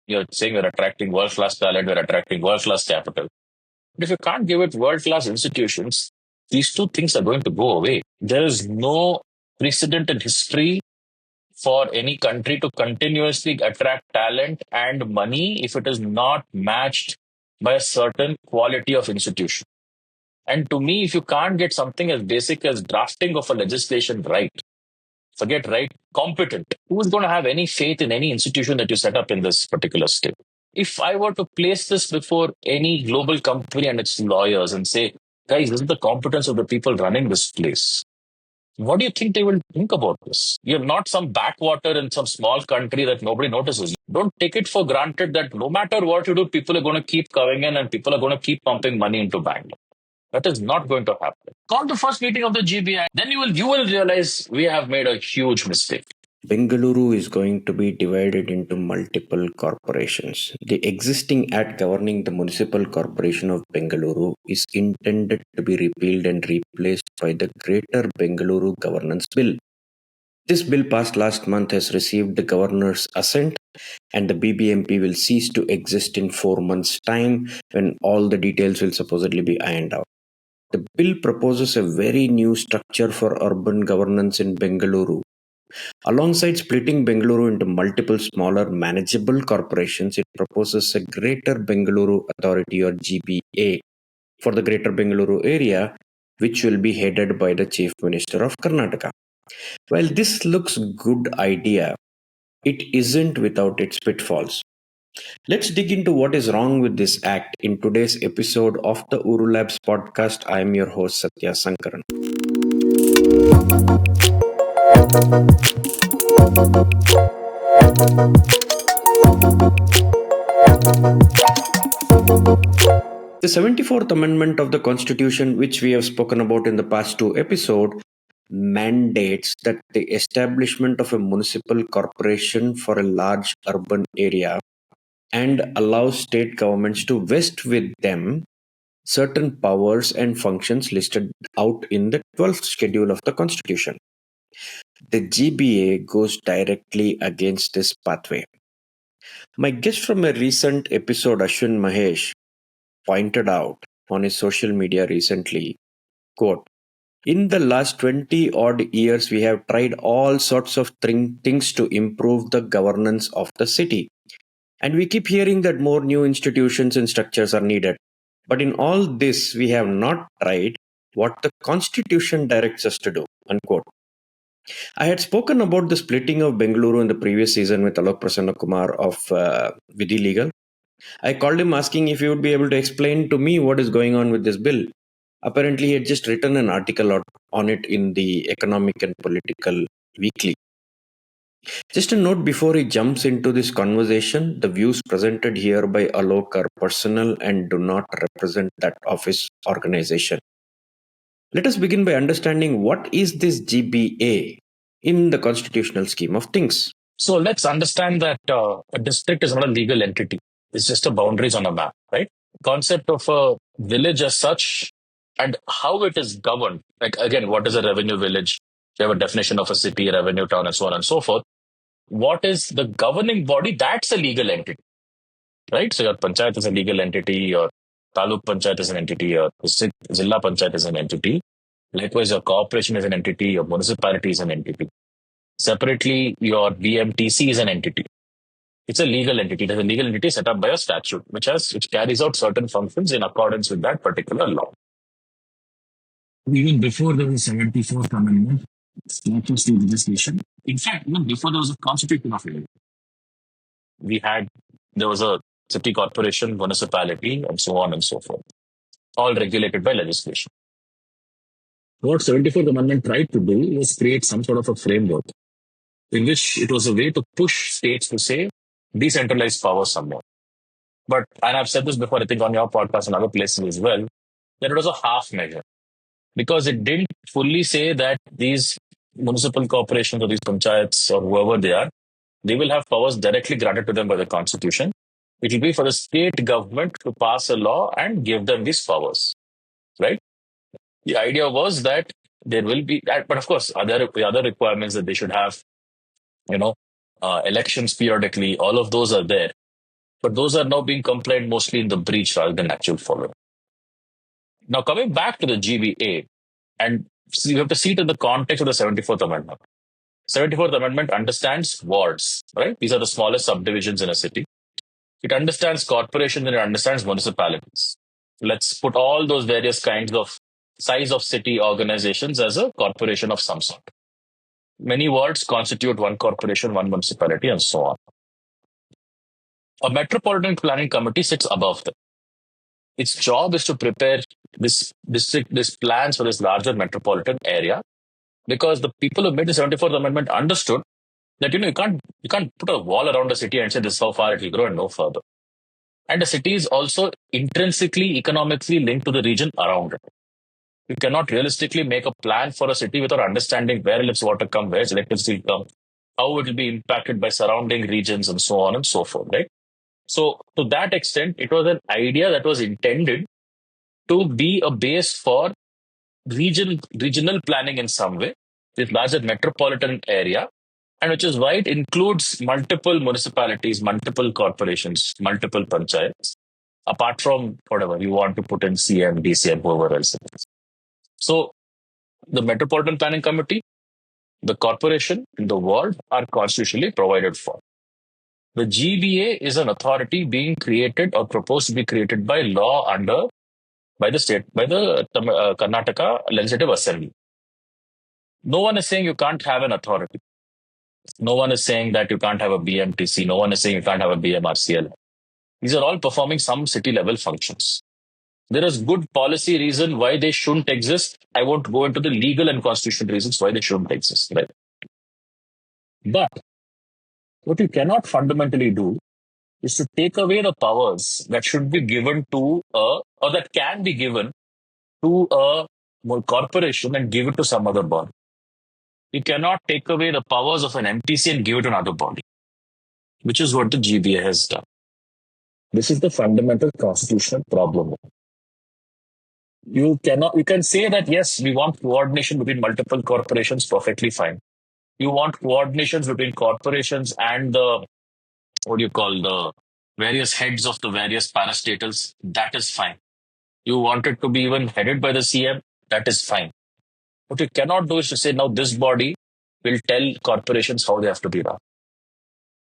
You're saying you're attracting world-class talent, you're attracting world-class capital. But if you can't give it world-class institutions, these two things are going to go away. There is no precedent in history for any country to continuously attract talent and money if it is not matched by a certain quality of institution. And to me, if you can't get something as basic as drafting of a legislation right, forget right, competent, who's going to have any faith in any institution that you set up in this particular state? If I were to place this before any global company and its lawyers and say, guys, this is the competence of the people running this place, what do you think they will think about this? You're not some backwater in some small country that nobody notices. Don't take it for granted that no matter what you do, people are going to keep coming in and people are going to keep pumping money into Bangalore. That is not going to happen. Call the first meeting of the GBI. Then you will realize we have made a huge mistake. Bengaluru is going to be divided into multiple corporations. The existing Act governing the Municipal Corporation of Bengaluru is intended to be repealed and replaced by the Greater Bengaluru Governance Bill. This bill passed last month has received the Governor's assent, and the BBMP will cease to exist in 4 months' time when all the details will supposedly be ironed out. The bill proposes a very new structure for urban governance in Bengaluru. Alongside splitting Bengaluru into multiple smaller manageable corporations, it proposes a Greater Bengaluru Authority or GBA for the Greater Bengaluru area, which will be headed by the Chief Minister of Karnataka. While this looks good idea, it isn't without its pitfalls. Let's dig into what is wrong with this act in today's episode of the OoruLabs podcast. I am your host Sathya Sankaran. The 74th Amendment of the Constitution, which we have spoken about in the past two episodes, mandates that the establishment of a municipal corporation for a large urban area and allows state governments to vest with them certain powers and functions listed out in the 12th schedule of the Constitution. The GBA goes directly against this pathway. My guest from a recent episode, Ashwin Mahesh, pointed out on his social media recently, quote, in the last 20 odd years, we have tried all sorts of things to improve the governance of the city. And we keep hearing that more new institutions and structures are needed. But in all this, we have not tried what the Constitution directs us to do, unquote. I had spoken about the splitting of Bengaluru in the previous season with Alok Prasanna Kumar of Vidhi Legal. I called him asking if he would be able to explain to me what is going on with this bill. Apparently, he had just written an article on it in the Economic and Political Weekly. Just a note before he jumps into this conversation, the views presented here by Alok are personal and do not represent that of his organization. Let us begin by understanding what is this GBA in the constitutional scheme of things. So let's understand that a district is not a legal entity. It's just a boundaries on a map, right? Concept of a village as such and how it is governed. Like again, what is a revenue village? You have a definition of a city, revenue town, and so on and so forth. What is the governing body? That's a legal entity, right? So your panchayat is a legal entity, your taluk panchayat is an entity, your zilla panchayat is an entity. Likewise, your corporation is an entity, your municipality is an entity. Separately, your BMTC is an entity. It's a legal entity. It is a legal entity set up by a statute, which carries out certain functions in accordance with that particular law. Even before there was a 74th Amendment, statute state legislation. In fact, even before there was a Constitution of India, there was a city corporation, municipality, and so on and so forth, all regulated by legislation. What 74th Amendment tried to do was create some sort of a framework in which it was a way to push states to say, decentralized power somewhere. And I've said this before, I think on your podcast and other places as well, that it was a half measure. Because it didn't fully say that these municipal corporations or these panchayats or whoever they are, they will have powers directly granted to them by the constitution. It will be for the state government to pass a law and give them these powers, right? The idea was that there will be that, but of course, the other requirements that they should have, elections periodically, all of those are there. But those are now being complied mostly in the breach rather than actual following. Now, coming back to the GBA, and so you have to see it in the context of the 74th Amendment. 74th Amendment understands wards, right? These are the smallest subdivisions in a city. It understands corporations and it understands municipalities. Let's put all those various kinds of size of city organizations as a corporation of some sort. Many wards constitute one corporation, one municipality, and so on. A metropolitan planning committee sits above them. Its job is to prepare this plans for this larger metropolitan area, because the people who made the 74th Amendment understood that you can't put a wall around a city and say this is how far it will grow and no further. And the city is also intrinsically economically linked to the region around it. You cannot realistically make a plan for a city without understanding where will its water come, where its electricity come, how it will be impacted by surrounding regions, and so on and so forth, right? So to that extent, it was an idea that was intended to be a base for regional planning in some way, this larger metropolitan area, and which is why it includes multiple municipalities, multiple corporations, multiple panchayats, apart from whatever you want to put in CM, DCM, whoever else it is. So the Metropolitan Planning Committee, the corporation, and the ward are constitutionally provided for. The GBA is an authority being created or proposed to be created by law by the Karnataka Legislative Assembly. No one is saying you can't have an authority. No one is saying that you can't have a BMTC. No one is saying you can't have a BMRCL. These are all performing some city level functions. There is good policy reason why they shouldn't exist. I won't go into the legal and constitutional reasons why they shouldn't exist. Right? But what you cannot fundamentally do is to take away the powers that should be given to or that can be given to a corporation and give it to some other body. You cannot take away the powers of an MTC and give it to another body, which is what the GBA has done. This is the fundamental constitutional problem. You can say that, yes, we want coordination between multiple corporations, perfectly fine. You want coordinations between corporations and the various heads of the various parastatals, that is fine. You want it to be even headed by the CM, that is fine. What you cannot do is to say, now this body will tell corporations how they have to be run.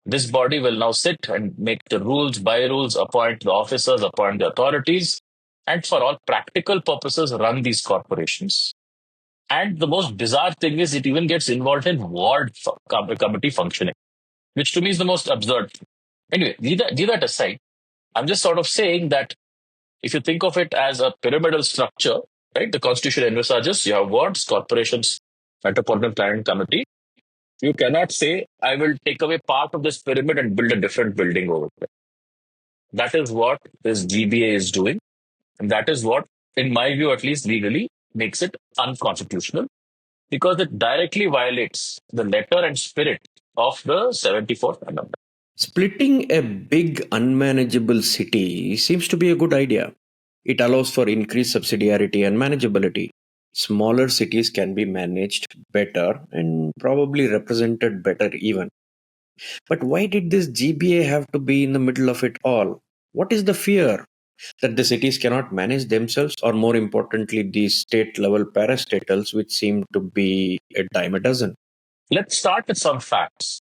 This body will now sit and make the rules, by rules, appoint the officers, appoint the authorities, and for all practical purposes, run these corporations. And the most bizarre thing is it even gets involved in ward committee functioning, which to me is the most absurd. Anyway, leave that aside. I'm just sort of saying that if you think of it as a pyramidal structure, right, the Constitution envisages you have wards, corporations, Metropolitan Planning Committee. You cannot say, I will take away part of this pyramid and build a different building over there. That is what this GBA is doing. And that is what, in my view, at least legally, makes it unconstitutional, because it directly violates the letter and spirit of the 74th Amendment. Splitting a big unmanageable city seems to be a good idea. It allows for increased subsidiarity and manageability. Smaller cities can be managed better and probably represented better even. But why did this GBA have to be in the middle of it all? What is the fear? That the cities cannot manage themselves, or more importantly, these state level parastatals, which seem to be a dime a dozen? Let's start with some facts.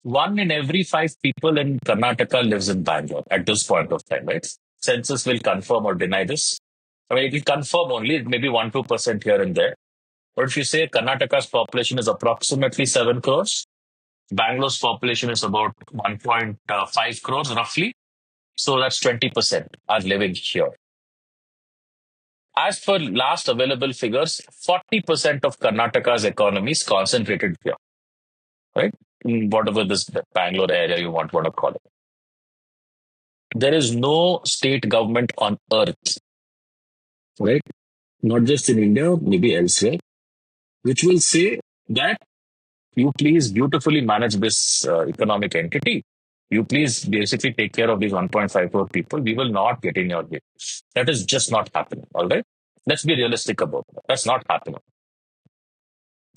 1 in every 5 people in Karnataka lives in Bangalore at this point of time, right? Census will confirm or deny this. I mean, it will confirm only, it may be 1-2% here and there. But if you say Karnataka's population is approximately 7 crores, Bangalore's population is about 1.5 crores roughly. So that's 20% are living here. As per last available figures, 40% of Karnataka's economy is concentrated here, right? In whatever this Bangalore area you want to call it. There is no state government on earth, right? Not just in India, maybe elsewhere, which will say that you please beautifully manage this economic entity. You please basically take care of these 1.5 crore people. We will not get in your way. That is just not happening. All right. Let's be realistic about that. That's not happening.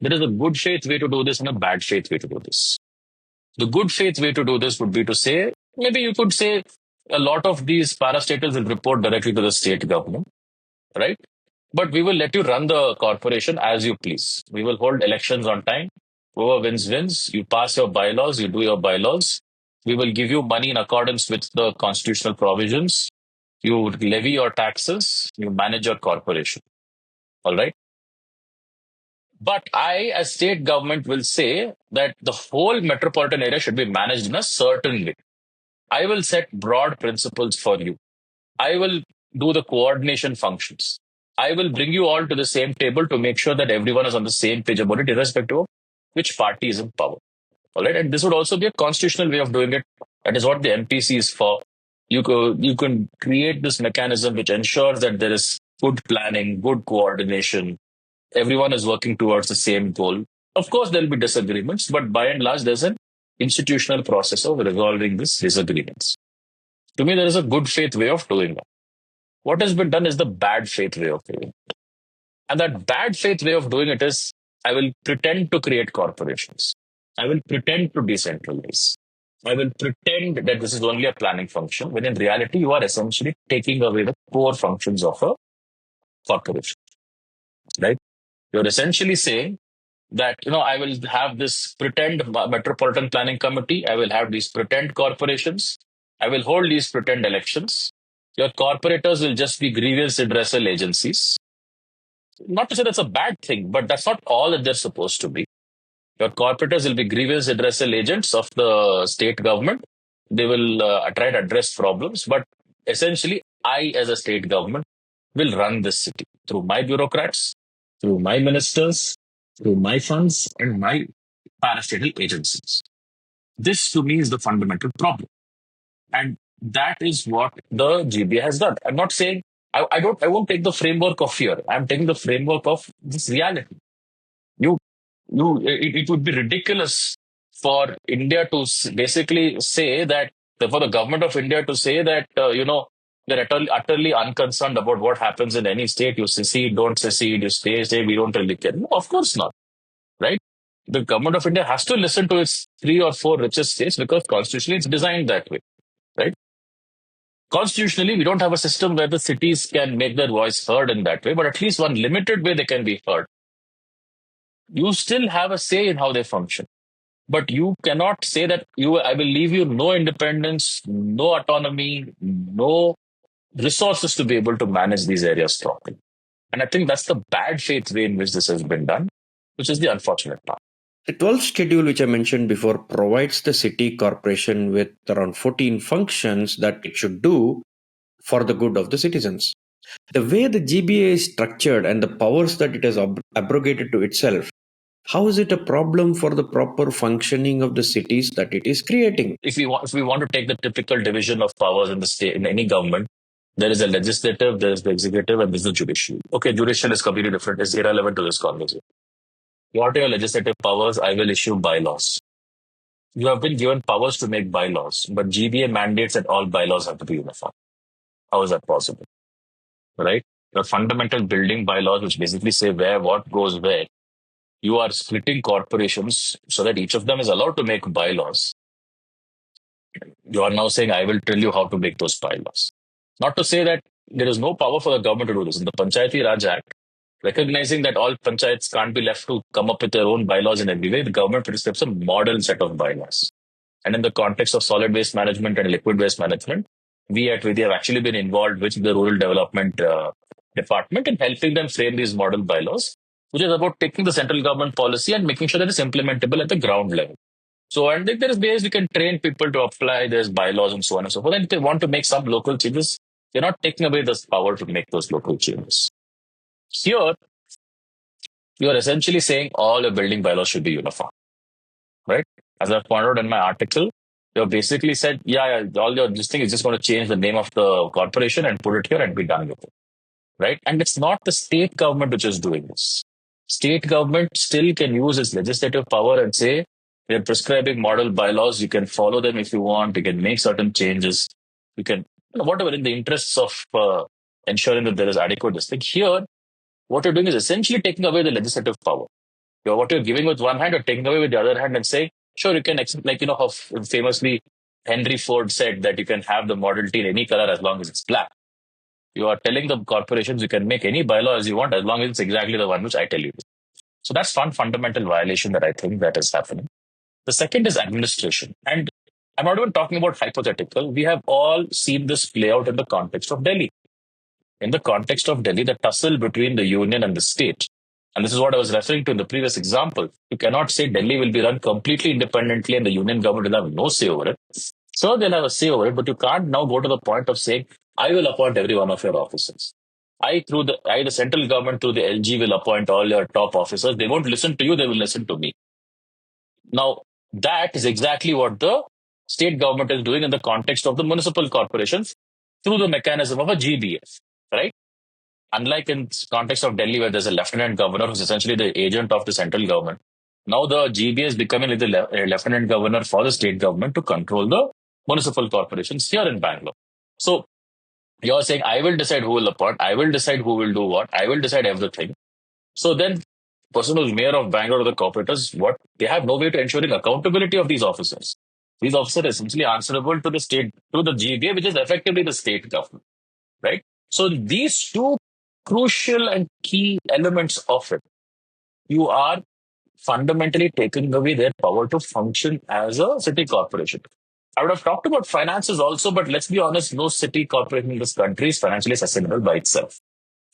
There is a good faith way to do this and a bad faith way to do this. The good faith way to do this would be to say, maybe you could say a lot of these parastatals will report directly to the state government, right? But we will let you run the corporation as you please. We will hold elections on time. Whoever wins, wins. You pass your bylaws, you do your bylaws. We will give you money in accordance with the constitutional provisions. You levy your taxes, you manage your corporation. All right. But I, as state government, will say that the whole metropolitan area should be managed in a certain way. I will set broad principles for you. I will do the coordination functions. I will bring you all to the same table to make sure that everyone is on the same page about it, irrespective of which party is in power. All right. And this would also be a constitutional way of doing it. That is what the MPC is for. You can create this mechanism which ensures that there is good planning, good coordination. Everyone is working towards the same goal. Of course, there will be disagreements, but by and large, there's an institutional process of resolving these disagreements. To me, there is a good faith way of doing that. What has been done is the bad faith way of doing it. And that bad faith way of doing it is I will pretend to create corporations. I will pretend to decentralize. I will pretend that this is only a planning function, when in reality, you are essentially taking away the core functions of a corporation. Right? You're essentially saying that, I will have this pretend metropolitan planning committee. I will have these pretend corporations. I will hold these pretend elections. Your corporators will just be grievance redressal agencies. Not to say that's a bad thing, but that's not all that they're supposed to be. Your corporators will be grievance redressal agents of the state government. They will try to address problems, but essentially, I, as a state government, will run this city through my bureaucrats, through my ministers, through my funds, and my parastatal agencies. This, to me, is the fundamental problem. And that is what the GBA has done. I'm not saying I won't take the framework of fear. I'm taking the framework of this reality. It would be ridiculous for India to basically say that, for the government of India to say that, they're utterly unconcerned about what happens in any state. You secede, don't secede, you stay, we don't really care. No, of course not, right? The government of India has to listen to its 3 or 4 richest states because constitutionally it's designed that way, right? Constitutionally, we don't have a system where the cities can make their voice heard in that way, but at least one limited way they can be heard. You still have a say in how they function. But you cannot say that I will leave you no independence, no autonomy, no resources to be able to manage these areas properly. And I think that's the bad faith way in which this has been done, which is the unfortunate part. The 12th schedule, which I mentioned before, provides the city corporation with around 14 functions that it should do for the good of the citizens. The way the GBA is structured and the powers that it has abrogated to itself, how is it a problem for the proper functioning of the cities that it is creating? If we want to take the typical division of powers in the state, in any government, there is a legislative, there is the executive, and there is the judicial. Okay, judicial is completely different. It's irrelevant to this conversation. What are your legislative powers? I will issue bylaws. You have been given powers to make bylaws, but GBA mandates that all bylaws have to be uniform. How is that possible? Right? Your fundamental building bylaws, which basically say what goes where. You are splitting corporations so that each of them is allowed to make bylaws. You are now saying, I will tell you how to make those bylaws. Not to say that there is no power for the government to do this. In the Panchayati Raj Act, recognizing that all panchayats can't be left to come up with their own bylaws in every way, the government prescribes a model set of bylaws. And in the context of solid waste management and liquid waste management, we at Vidhi have actually been involved with the rural development department in helping them frame these model bylaws, which is about taking the central government policy and making sure that it's implementable at the ground level. So, and there is ways we can train people to apply these bylaws and so on and so forth. And if they want to make some local changes, they're not taking away this power to make those local changes. Here, you are essentially saying all your building bylaws should be uniform, right? As I pointed out in my article, you basically said, all your this thing is just going to change the name of the corporation and put it here and be done with it, right? And it's not the state government which is doing this. State government still can use its legislative power and say, we're prescribing model bylaws. You can follow them if you want. You can make certain changes. You can, whatever, in the interests of ensuring that there is adequate distinction. Here, what you're doing is essentially taking away the legislative power. What you're giving with one hand, you're taking away with the other hand and saying, Sure, you can, like, how famously Henry Ford said that you can have the Model T in any color as long as it's black. You are telling the corporations you can make any bylaw as you want as long as it's exactly the one which I tell you. So that's one fundamental violation that I think that is happening. The second is administration. And I'm not even talking about hypothetical. We have all seen this play out in the context of Delhi. In the context of Delhi, the tussle between the union and the state. And this is what I was referring to in the previous example. You cannot say Delhi will be run completely independently and the union government will have no say over it. So they'll have a say over it, but you can't now go to the point of saying, I will appoint every one of your officers. The central government through the LG will appoint all your top officers. They won't listen to you, they will listen to me. Now, that is exactly what the state government is doing in the context of the municipal corporations through the mechanism of a GBF, right? Unlike in context of Delhi, where there's a lieutenant governor who's essentially the agent of the central government, now the GBA is becoming like the lieutenant governor for the state government to control the municipal corporations here in Bangalore. So you're saying, I will decide who will appoint, I will decide who will do what, I will decide everything. So then, person who's mayor of Bangalore or the corporators, what they have no way to ensuring accountability of these officers. These officers are essentially answerable to the state, to the GBA, which is effectively the state government, right? So these two crucial and key elements of it, you are fundamentally taking away their power to function as a city corporation. I would have talked about finances also, but let's be honest, no city corporation in this country is financially sustainable by itself.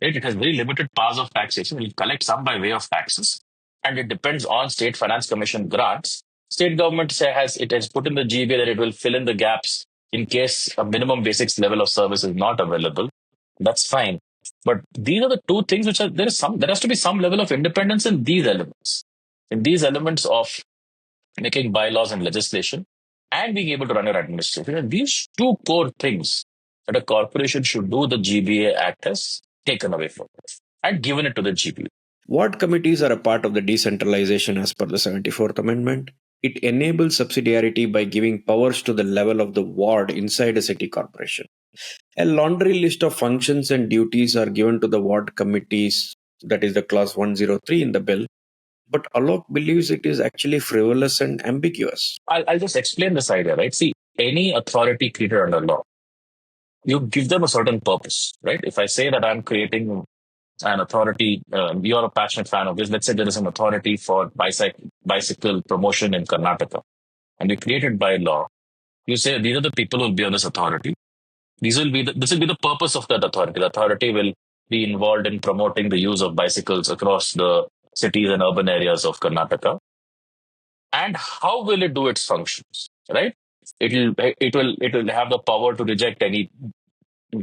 Right? It has very limited powers of taxation. It will collect some by way of taxes, and it depends on State Finance Commission grants. State government has put in the GBA that it will fill in the gaps in case a minimum basics level of service is not available. That's fine. But these are the two things which there has to be some level of independence in these elements. In these elements of making bylaws and legislation and being able to run your administration. And these two core things that a corporation should do, the GBA Act has taken away from it and given it to the GBA. Ward committees are a part of the decentralization as per the 74th Amendment. It enables subsidiarity by giving powers to the level of the ward inside a city corporation. A laundry list of functions and duties are given to the ward committees, that is the clause 103 in the bill. But Alok believes it is actually frivolous and ambiguous. I'll just explain this idea, right? See, any authority created under law, you give them a certain purpose, right? If I say that I'm creating an authority, you're a passionate fan of this. Let's say there is an authority for bicycle promotion in Karnataka, and you create it by law. You say these are the people who will be on this authority. This will be the purpose of that authority. The authority will be involved in promoting the use of bicycles across the cities and urban areas of Karnataka. And how will it do its functions? Right? It will have the power to reject any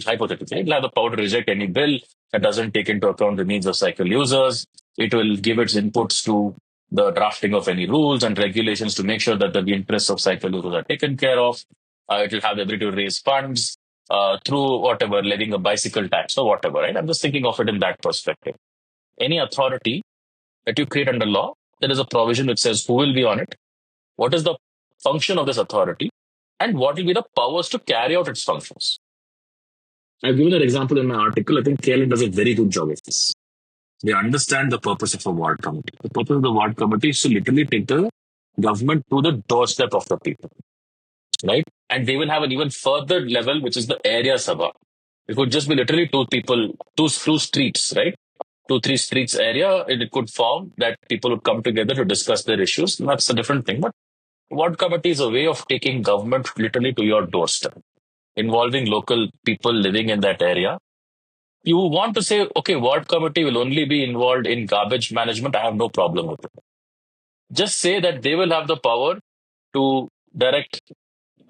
hypothetically. It will have the power to reject any bill that doesn't take into account the needs of cycle users. It will give its inputs to the drafting of any rules and regulations to make sure that the interests of cycle users are taken care of. It will have the ability to raise funds through whatever, levying a bicycle tax or whatever, right? I'm just thinking of it in that perspective. Any authority that you create under law, there is a provision which says who will be on it, what is the function of this authority, and what will be the powers to carry out its functions. I've given an example in my article. I think KLM does a very good job of this. They understand the purpose of a ward committee. The purpose of the ward committee is to literally take the government to the doorstep of the people, right? And they will have an even further level, which is the area sabha. It could just be literally two streets, right? 2, 3 streets area. It could form that people would come together to discuss their issues. And that's a different thing. But ward committee is a way of taking government literally to your doorstep, involving local people living in that area. You want to say, okay, ward committee will only be involved in garbage management. I have no problem with it. Just say that they will have the power to direct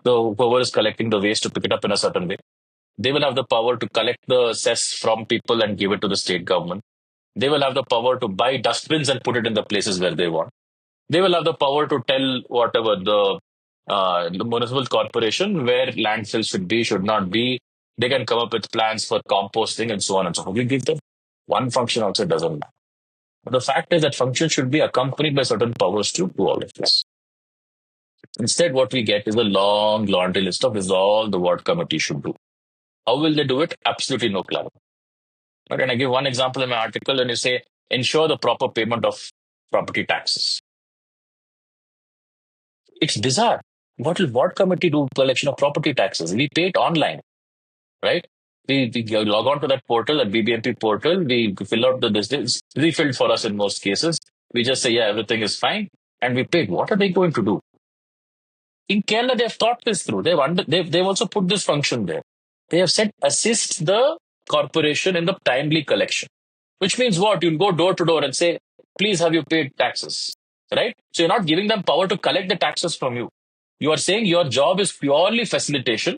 whoever is collecting the waste to pick it up in a certain way. They will have the power to collect the cess from people and give it to the state government. They will have the power to buy dustbins and put it in the places where they want. They will have the power to tell whatever the municipal corporation where landfills should be, should not be. They can come up with plans for composting and so on and so forth. We give them one function also doesn't matter. But the fact is that function should be accompanied by certain powers to do all of this. Instead, what we get is a long laundry list of this is all the ward committee should do. How will they do it? Absolutely no clarity. Right? And I give one example in my article and you say, ensure the proper payment of property taxes. It's bizarre. What will ward committee do collection of property taxes? We pay it online, right? We log on to that portal, that BBMP portal, we fill out the distance, refilled for us in most cases. We just say, yeah, everything is fine, and we paid. What are they going to do? In Kerala, they have thought this through. They've also put this function there. They have said assist the corporation in the timely collection, which means what? You'll go door to door and say, please have you paid taxes, right? So you're not giving them power to collect the taxes from you. You are saying your job is purely facilitation.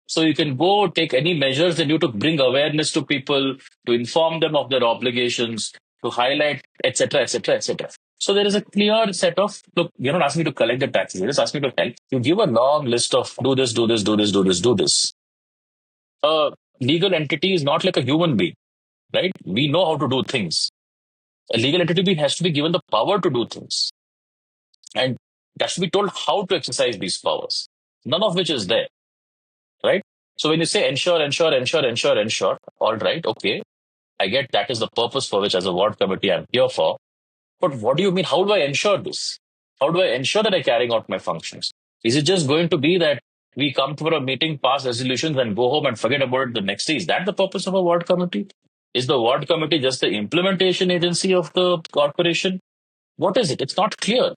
So you can go take any measures and you to bring awareness to people, to inform them of their obligations, to highlight, etc., etc., etc. So there is a clear set of, look, you're not asking me to collect the taxes, you're just asking me to help. You give a long list of do this, do this, do this, do this, do this. A legal entity is not like a human being, right? We know how to do things. A legal entity has to be given the power to do things. And it has to be told how to exercise these powers, none of which is there, right? So when you say ensure, all right, okay, I get that is the purpose for which as a ward committee I'm here for. But what do you mean? How do I ensure this? How do I ensure that I'm carrying out my functions? Is it just going to be that we come for a meeting, pass resolutions, and go home and forget about it the next day? Is that the purpose of a ward committee? Is the ward committee just the implementation agency of the corporation? What is it? It's not clear,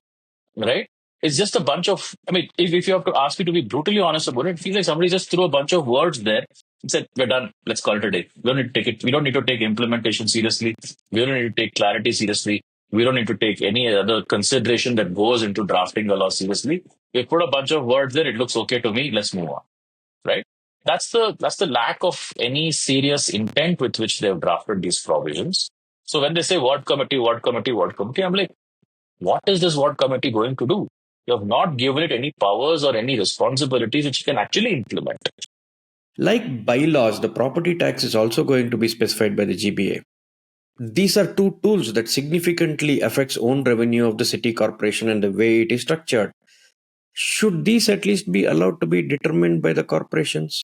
right? It's just a bunch of, I mean, if you have to ask me to be brutally honest about it, it feels like somebody just threw a bunch of words there and said, we're done. Let's call it a day. We don't need to take it. We don't need to take implementation seriously. We don't need to take clarity seriously. We don't need to take any other consideration that goes into drafting a law seriously. We put a bunch of words there. It looks okay to me. Let's move on, right? That's the lack of any serious intent with which they've drafted these provisions. So when they say ward committee, ward committee, ward committee, I'm like, what is this ward committee going to do? You have not given it any powers or any responsibilities which you can actually implement. Like bylaws, the property tax is also going to be specified by the GBA. These are two tools that significantly affects own revenue of the city corporation and the way it is structured. Should these at least be allowed to be determined by the corporations?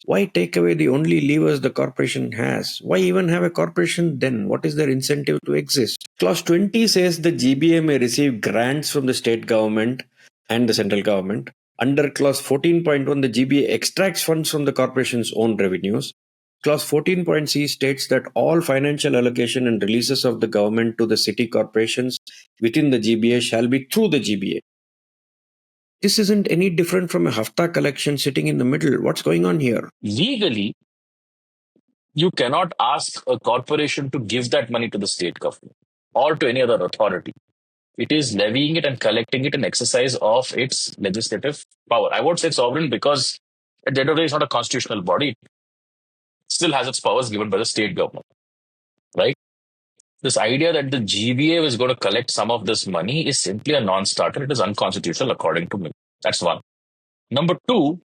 Why take away the only levers the corporation has? Why even have a corporation then? What is their incentive to exist? Clause 20 says the GBA may receive grants from the state government and the central government. Under clause 14.1, the GBA extracts funds from the corporation's own revenues. Clause 14.c states that all financial allocation and releases of the government to the city corporations within the GBA shall be through the GBA. This isn't any different from a hafta collection sitting in the middle. What's going on here? Legally, you cannot ask a corporation to give that money to the state government or to any other authority. It is levying it and collecting it in exercise of its legislative power. I won't say sovereign because at the end of the day, it's not a constitutional body. It still has its powers given by the state government, right? This idea that the GBA is going to collect some of this money is simply a non-starter. It is unconstitutional according to me. That's one. Number two,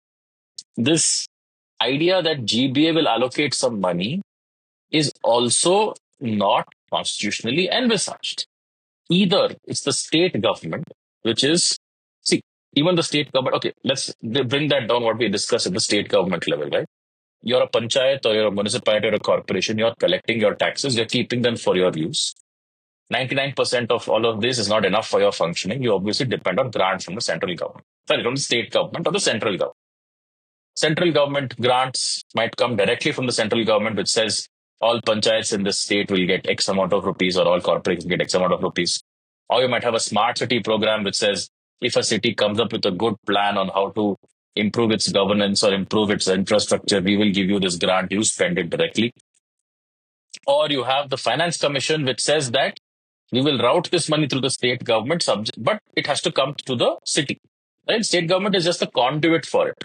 this idea that GBA will allocate some money is also not constitutionally envisaged. Either it's the state government, which is, see, even the state government, okay, let's bring that down what we discussed at the state government level, right? You're a panchayat or you're a municipality or a corporation, you're collecting your taxes, you're keeping them for your use. 99% of all of this is not enough for your functioning. You obviously depend on grants from the central government. Sorry, from the state government or the central government. Central government grants might come directly from the central government, which says all panchayats in this state will get X amount of rupees or all corporations get X amount of rupees. Or you might have a smart city program which says if a city comes up with a good plan on how to improve its governance or improve its infrastructure, we will give you this grant, you spend it directly. Or you have the finance commission which says that we will route this money through the state government, but it has to come to the city. Right? State government is just a conduit for it.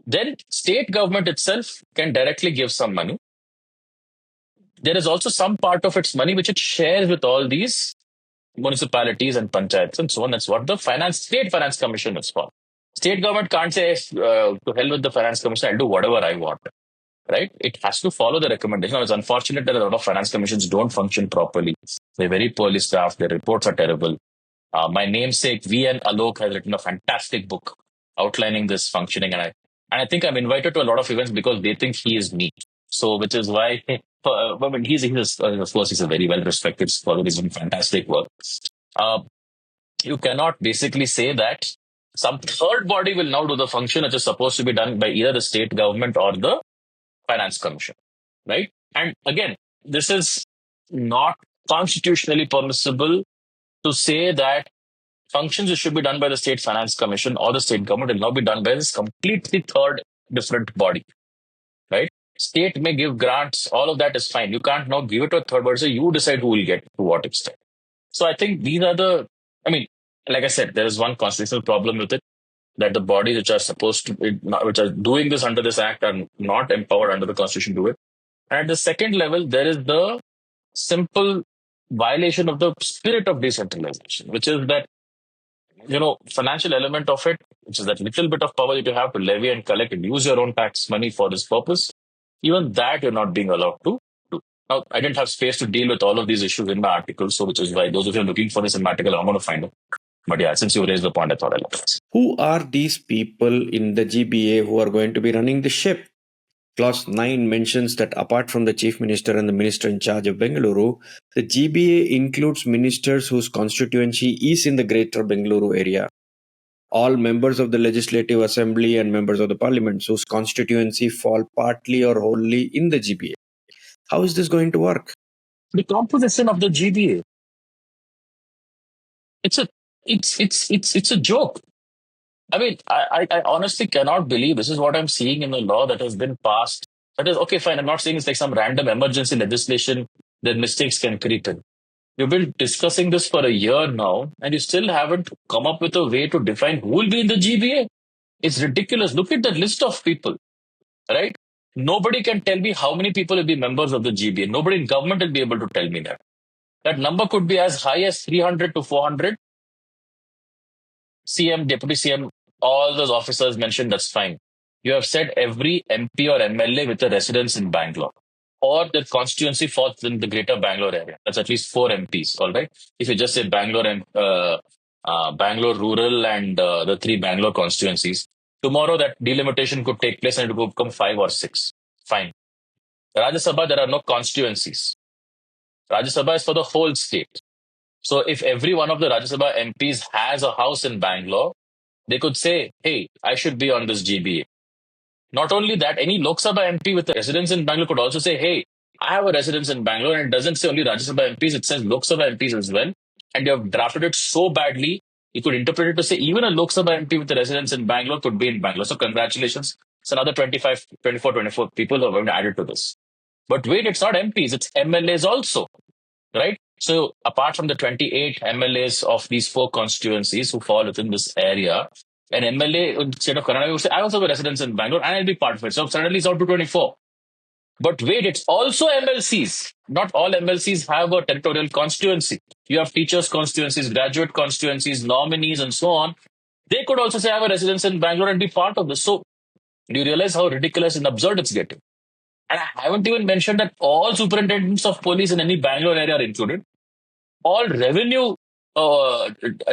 Then state government itself can directly give some money. There is also some part of its money which it shares with all these municipalities and panchayats and so on. That's what the state finance commission is for. State government can't say, to hell with the finance commission, I'll do whatever I want. Right? It has to follow the recommendation. Now, it's unfortunate that a lot of finance commissions don't function properly. They're very poorly staffed. Their reports are terrible. My namesake, V.N. Alok, has written a fantastic book outlining this functioning. And I think I'm invited to a lot of events because they think he is me. So, which is why, I mean, of course, he's a very well respected scholar. He's doing fantastic work. You cannot basically say that some third body will now do the function which is supposed to be done by either the state government or the finance commission, right? And again, this is not constitutionally permissible to say that functions which should be done by the state finance commission or the state government will now be done by this completely third different body, right? State may give grants, all of that is fine. You can't now give it to a third body, so you decide who will get to what extent. So I think these are the, I mean, like I said, there is one constitutional problem with it, that the bodies which are supposed to, which are doing this under this act are not empowered under the constitution to do it. And at the second level, there is the simple violation of the spirit of decentralization, which is that, financial element of it, which is that little bit of power that you have to levy and collect and use your own tax money for this purpose, even that you're not being allowed to do. Now, I didn't have space to deal with all of these issues in my article, so which is why those of you are looking for this in my article, I'm going to find it. But yeah, since you raised the point, I thought I'll address. Who are these people in the GBA who are going to be running the ship? Clause 9 mentions that apart from the Chief Minister and the Minister in charge of Bengaluru, the GBA includes ministers whose constituency is in the Greater Bengaluru area. All members of the Legislative Assembly and members of the Parliament whose constituency fall partly or wholly in the GBA. How is this going to work? The composition of the GBA. It's a joke. I mean, I honestly cannot believe this is what I'm seeing in the law that has been passed. That is, okay, fine. I'm not saying it's like some random emergency legislation that mistakes can creep in. We've been discussing this for a year now, and you still haven't come up with a way to define who will be in the GBA. It's ridiculous. Look at the list of people, right? Nobody can tell me how many people will be members of the GBA. Nobody in government will be able to tell me that. That number could be as high as 300 to 400. CM, Deputy CM, all those officers mentioned, that's fine. You have said every MP or MLA with a residence in Bangalore or their constituency falls in the Greater Bangalore area. That's at least 4 MPs, all right? If you just say Bangalore and Bangalore rural and the 3 Bangalore constituencies, tomorrow that delimitation could take place and it would become 5 or 6. Fine. Rajya Sabha, there are no constituencies. Rajya Sabha is for the whole state. So if every one of the Rajya Sabha MPs has a house in Bangalore, they could say, hey, I should be on this GBA. Not only that, any Lok Sabha MP with a residence in Bangalore could also say, hey, I have a residence in Bangalore, and it doesn't say only Rajya Sabha MPs, it says Lok Sabha MPs as well. And you have drafted it so badly, you could interpret it to say even a Lok Sabha MP with a residence in Bangalore could be in Bangalore. So congratulations. It's another 24 people who are going to add it to this. But wait, it's not MPs, it's MLAs also, right? So apart from the 28 MLAs of these 4 constituencies who fall within this area, an MLA instead of Karnataka would say, I also have a residence in Bangalore and I'll be part of it. So suddenly it's out to 24. But wait, it's also MLCs. Not all MLCs have a territorial constituency. You have teachers' constituencies, graduate constituencies, nominees, and so on. They could also say, I have a residence in Bangalore and be part of this. So do you realize how ridiculous and absurd it's getting? And I haven't even mentioned that all superintendents of police in any Bangalore area are included. All revenue,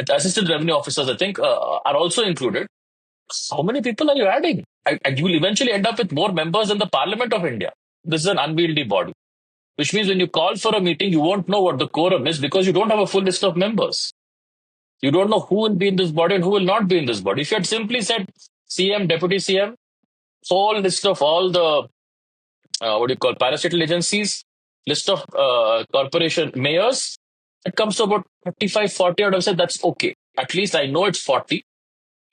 assistant revenue officers, I think, are also included. How many people are you adding? You will eventually end up with more members than the Parliament of India. This is an unwieldy body, which means when you call for a meeting, you won't know what the quorum is because you don't have a full list of members. You don't know who will be in this body and who will not be in this body. If you had simply said CM, Deputy CM, whole list of all the parastatal agencies, list of corporation mayors, it comes to about 35, 40. I would have said that's okay. At least I know it's 40.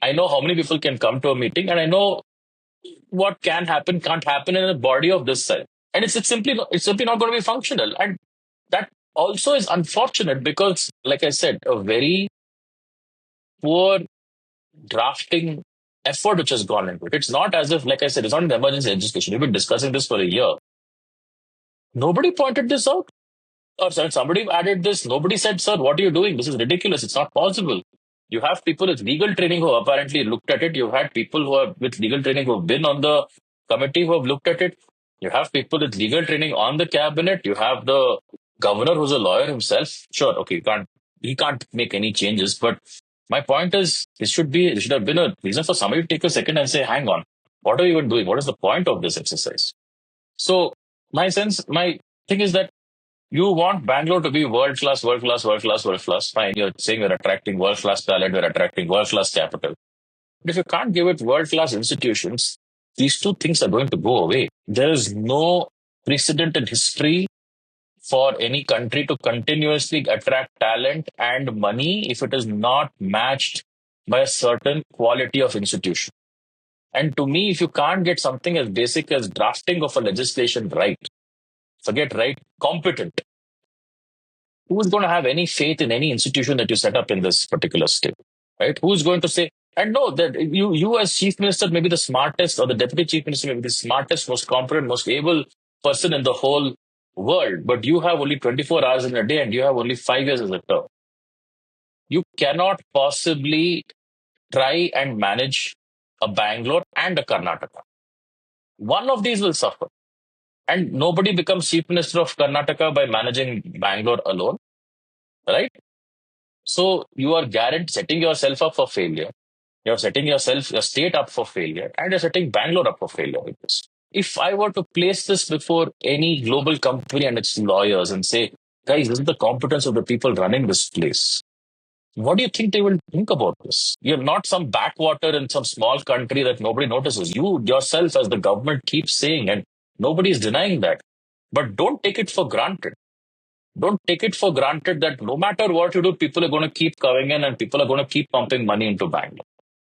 I know how many people can come to a meeting and I know what can happen, can't happen in a body of this size. And it's simply not going to be functional. And that also is unfortunate because, like I said, a very poor drafting effort which has gone into it. It's not as if, like I said, it's not an emergency education. We've been discussing this for a year. Nobody pointed this out. Or somebody added this. Nobody said, sir, what are you doing? This is ridiculous. It's not possible. You have people with legal training who apparently looked at it. You've had people who are with legal training who have been on the committee who have looked at it. You have people with legal training on the cabinet. You have the governor who's a lawyer himself. Sure, okay, he can't make any changes. But my point is, there should have been a reason for somebody to take a second and say, hang on, what are you even doing? What is the point of this exercise? So my thing is that You want Bangalore to be world class, world class, world class, world class. Fine, you're saying we're attracting world class talent, we're attracting world class capital. But if you can't give it world class institutions, these two things are going to go away. There is no precedent in history for any country to continuously attract talent and money if it is not matched by a certain quality of institution. And to me, if you can't get something as basic as drafting of a legislation right, forget right, competent, who's going to have any faith in any institution that you set up in this particular state, right? Who's going to say, and no, that you as chief minister may be the smartest, or the deputy chief minister may be the smartest, most competent, most able person in the whole world, but you have only 24 hours in a day and you have only 5 years as a term. You cannot possibly try and manage a Bangalore and a Karnataka. One of these will suffer. And nobody becomes chief minister of Karnataka by managing Bangalore alone, right? So you are guaranteed setting yourself up for failure. You're setting your state up for failure, and you're setting Bangalore up for failure with this. If I were to place this before any global company and its lawyers and say, guys, this is the competence of the people running this place, what do you think they will think about this? You're not some backwater in some small country that nobody notices. You yourself, as the government keeps saying, and nobody is denying that. But don't take it for granted. Don't take it for granted that no matter what you do, people are going to keep coming in and people are going to keep pumping money into Bangalore.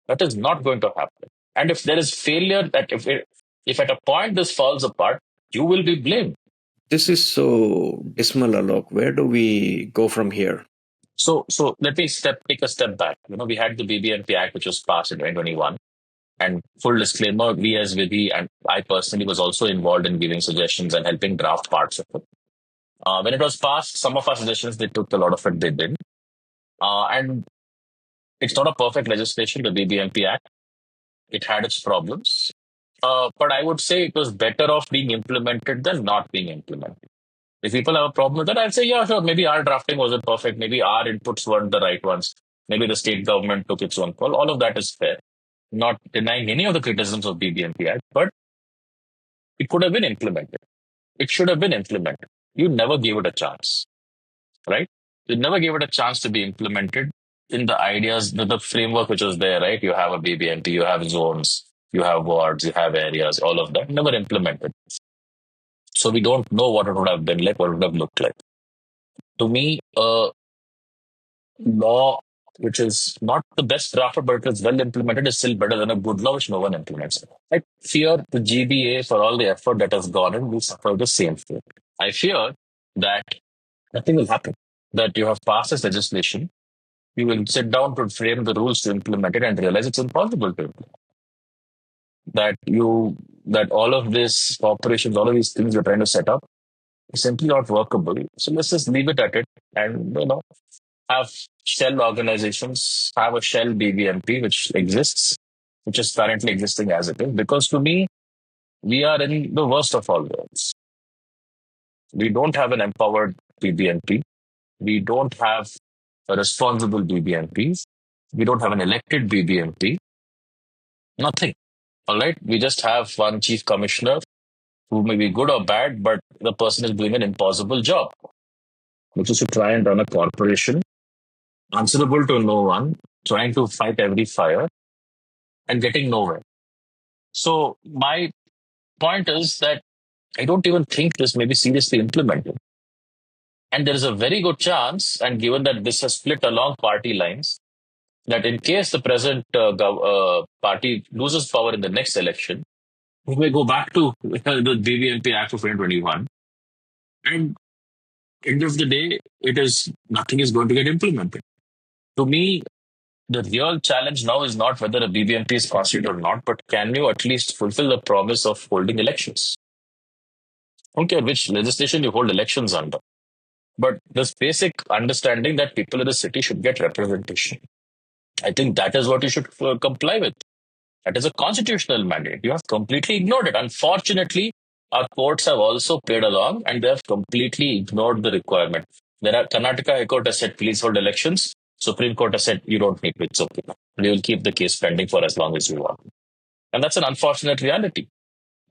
That is not going to happen. And if there is failure, that if at a point this falls apart, you will be blamed. This is so dismal, Alok. Where do we go from here? So let me take a step back. We had the BBNP Act, which was passed in 2021. And full disclaimer, we as Vidhi and I personally was also involved in giving suggestions and helping draft parts of it. When it was passed, some of our suggestions, they took, a lot of it they didn't. And it's not a perfect legislation, the BBMP Act. It had its problems. But I would say it was better off being implemented than not being implemented. If people have a problem with that, I'd say, yeah, sure, maybe our drafting wasn't perfect. Maybe our inputs weren't the right ones. Maybe the state government took its own call. All of that is fair. Not denying any of the criticisms of BBMP Act, but it could have been implemented. It should have been implemented. You never gave it a chance, right? You never gave it a chance to be implemented in the ideas, the framework which was there, right? You have a BBMP, you have zones, you have wards, you have areas, all of that, never implemented. So we don't know what it would have been like, what it would have looked like. To me, a law which is not the best drafted, but it is well implemented, is still better than a good law which no one implements. I fear the GBA, for all the effort that has gone in, will suffer the same fate. I fear that nothing will happen. That you have passed this legislation, you will sit down to frame the rules to implement it and realize it's impossible to implement. That all of these corporations, all of these things you're trying to set up is simply not workable. So let's just leave it at it and have shell organizations, have a shell BBMP which exists, which is currently existing as it is. Because to me, we are in the worst of all worlds. We don't have an empowered BBMP. We don't have a responsible BBMPs. We don't have an elected BBMP. Nothing. All right. We just have one chief commissioner who may be good or bad, but the person is doing an impossible job, which is to try and run a corporation, answerable to no one, trying to fight every fire and getting nowhere. So my point is that I don't even think this may be seriously implemented. And there is a very good chance, and given that this has split along party lines, that in case the present party loses power in the next election, we may go back to the BBMP Act of 2021. And end of the day, nothing is going to get implemented. To me, the real challenge now is not whether a BBMP is constituted or not, but can you at least fulfill the promise of holding elections? I don't care which legislation you hold elections under, but this basic understanding that people in the city should get representation. I think that is what you should comply with. That is a constitutional mandate. You have completely ignored it. Unfortunately, our courts have also played along and they have completely ignored the requirement. Karnataka High Court has said, please hold elections. Supreme Court has said, you don't need to. It's okay. We will keep the case pending for as long as you want. And that's an unfortunate reality.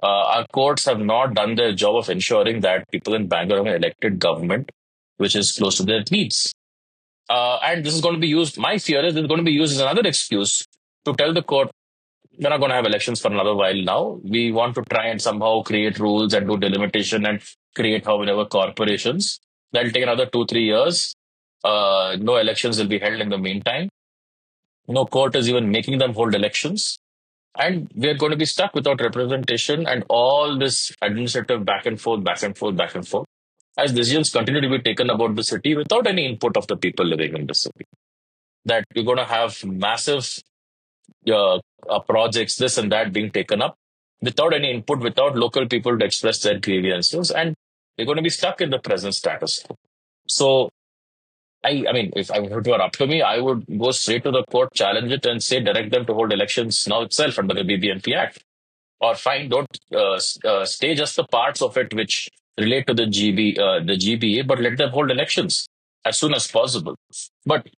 Our courts have not done their job of ensuring that people in Bangalore have an elected government which is close to their needs. And this is going to be used, my fear is this is going to be used as another excuse to tell the court, we're not going to have elections for another while now. We want to try and somehow create rules and do delimitation and create however corporations. That'll take another 2, 3 years. No elections will be held in the meantime. No court is even making them hold elections. And we're going to be stuck without representation and all this administrative back and forth, back and forth, back and forth, as decisions continue to be taken about the city without any input of the people living in the city. That you're going to have massive projects, this and that being taken up without any input, without local people to express their grievances, and they're going to be stuck in the present status quo. So, I mean, if it were up to me, I would go straight to the court, challenge it, and say direct them to hold elections now itself under the BBMP Act. Or fine, don't stay just the parts of it which relate to the the GBA, but let them hold elections as soon as possible. But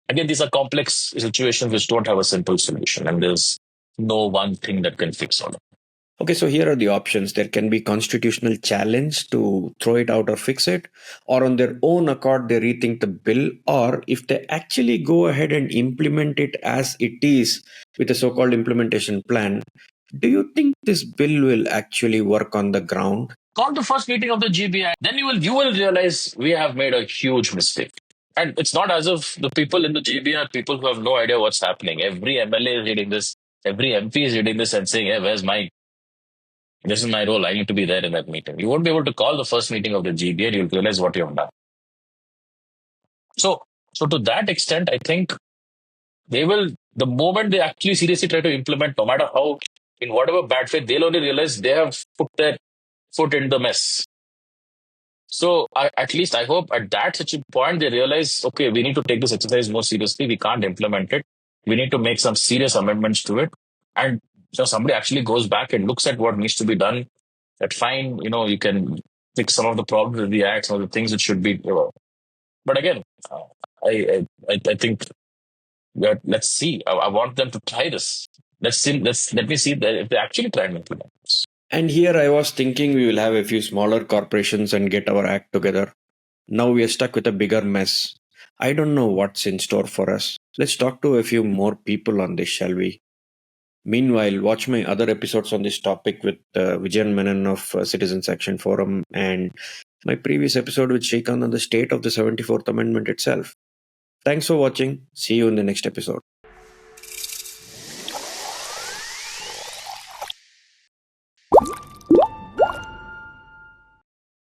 again, these are complex situations which don't have a simple solution, and there's no one thing that can fix all of it. Okay, so here are the options. There can be constitutional challenge to throw it out or fix it, or on their own accord, they rethink the bill, or if they actually go ahead and implement it as it is with a so-called implementation plan, do you think this bill will actually work on the ground? Call the first meeting of the GBI, then you will realize we have made a huge mistake. And it's not as if the people in the GBI are people who have no idea what's happening. Every MLA is reading this, every MP is reading this and saying, hey, this is my role. I need to be there in that meeting. You won't be able to call the first meeting of the GBA and you'll realize what you have done. So to that extent, I think the moment they actually seriously try to implement, no matter how, in whatever bad faith, they'll only realize they have put their foot in the mess. So at least I hope at that such a point they realize, okay, we need to take this exercise more seriously. We can't implement it. We need to make some serious amendments to it. And so somebody actually goes back and looks at what needs to be done. That fine, you can fix some of the problems with the act, some of the things that should be. But again, I think that let's see. I want them to try this. Let me see that if they actually try and implement this. And here I was thinking we will have a few smaller corporations and get our act together. Now we are stuck with a bigger mess. I don't know what's in store for us. Let's talk to a few more people on this, shall we? Meanwhile, watch my other episodes on this topic with Vijayan Menon of Citizens Action Forum and my previous episode with Shrikant on the state of the 74th Amendment itself. Thanks for watching. See you in the next episode.